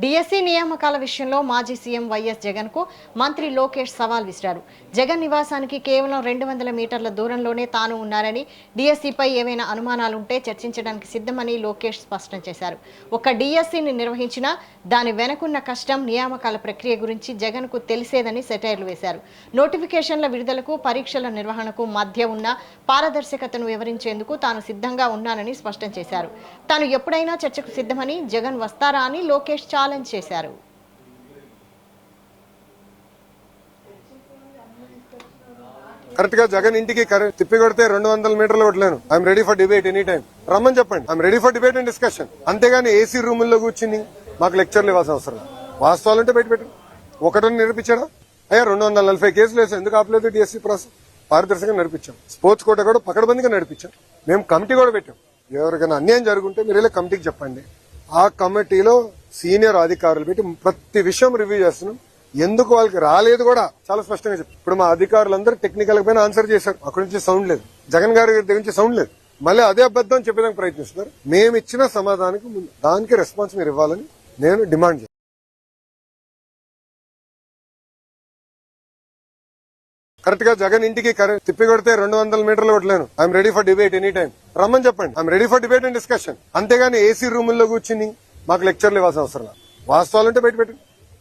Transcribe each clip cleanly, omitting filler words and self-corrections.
DSC నియామకాల విషయంలో మాజీ సీఎం వైఎస్ జగన్ కు మంత్రి లోకేష్ సవాల్ విసిరారు. జగన్ నివాసానికి కేవలం 200 మీటర్ల దూరంలోనే తాను ఉన్నారని, డిఎస్సిపై ఏవైనా అనుమానాలుంటే చర్చించడానికి సిద్ధమని లోకేష్ స్పష్టం చేశారు. ఒక్క డిఎస్సిని నిర్వహించినా దాని వెనుకున్న కష్టం, నియామకాల ప్రక్రియ గురించి జగన్ కు తెలిసేదని సెటైర్లు వేశారు. నోటిఫికేషన్ల విడుదలకు, పరీక్షల నిర్వహణకు మధ్య ఉన్న పారదర్శకతను వివరించేందుకు తాను సిద్ధంగా ఉన్నానని స్పష్టం చేశారు. తాను ఎప్పుడైనా చర్చకు సిద్ధమని, జగన్ వస్తారా అని లోకేష్ ఛాలెంజ్ చేశారు. కరెక్ట్ గా జగన్ ఇంటికి తిప్పి కొడితే 200 మీటర్లు కొట్టలేను. I'm ready for debate any time. రమ్మని చెప్పండి. I'm ready for debate and discussion. అంతేగాని ఏసీ రూముల్లో కూర్చుని మాకు లెక్చర్లు ఇవ్వాల్సిన అవసరం. వాస్తవాలుంటే బయట పెట్టు. ఒకటని నిరూపించాడా? అయ్యా 240 కేసులు వేసాం. ఎందుకు ఆపలేదు డిఎస్సీ ప్రాసెస్? పారదర్శకంగా నడిపించాం. స్పోర్ట్స్ కోట కూడా పకడ్బందీగా నడిపించాం. మేము కమిటీ కూడా పెట్టాం. ఎవరికైనా అన్యాయం జరుగుంటే మీరు ఇలా కమిటీకి చెప్పండి. ఆ కమిటీలో సీనియర్ అధికారులు పెట్టి ప్రతి విషయం రివ్యూ చేస్తున్నాం. ఎందుకు వాళ్ళకి రాలేదు కూడా చాలా స్పష్టంగా చెప్పారు. ఇప్పుడు మా అధికారులందరూ టెక్నికల్ పైన ఆన్సర్ చేశారు. అక్కడి నుంచి సౌండ్ లేదు. జగన్ గారి దగ్గర నుంచి సౌండ్ లేదు. మళ్ళీ అదే అబద్దం చెప్పేదానికి ప్రయత్నిస్తున్నారు. మేము ఇచ్చిన సమాధానానికి దానికి రెస్పాన్స్ మీరు ఇవ్వాలని నేను డిమాండ్ చేస్తాను. కరెక్ట్ గా జగన్ ఇంటికి తిప్పి కొడితే 200 మీటర్లు కొట్టలేను. I'm ready for debate any time. రమ్మని చెప్పండి. I'm ready for debate and discussion. అంతేగాని ఏసీ రూముల్లో కూర్చుని మాకు లెక్చర్లు ఇవ్వాల్సిన అవసరం. వాస్తవాలుంటే బయట పెట్టు.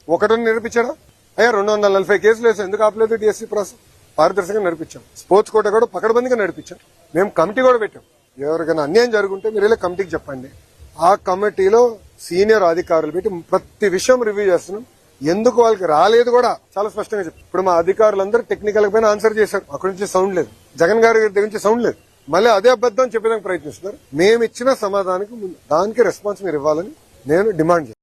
ఒకటని నిరూపించాడా? అయ్యా 240 కేసులు వేసాం. ఎందుకు ఆపలేదు డిఎస్సీ ప్రాసెస్? పారదర్శకంగా నడిపించాం. స్పోర్ట్స్ కోట కూడా పకడ్బందీగా నడిపించాం. మేము కమిటీ కూడా పెట్టాం. ఎవరికైనా అన్యాయం జరుగుంటే మీరు ఇలా కమిటీకి చెప్పండి. ఆ కమిటీలో సీనియర్ అధికారులు పెట్టి ప్రతి విషయం రివ్యూ చేస్తున్నాం. ఎందుకు వాళ్ళకి రాలేదు కూడా చాలా స్పష్టంగా చెప్పారు. ఇప్పుడు మా అధికారులందరూ టెక్నికల్ పైన ఆన్సర్ చేశారు. అక్కడి నుంచి సౌండ్ లేదు. జగన్ గారి దగ్గర నుంచి సౌండ్ లేదు. మళ్ళీ అదే అబద్దం చెప్పేదానికి ప్రయత్నిస్తున్నారు. మేము ఇచ్చిన సమాధానానికి దానికి రెస్పాన్స్ మీరు ఇవ్వాలని నేను డిమాండ్ చేస్తాను.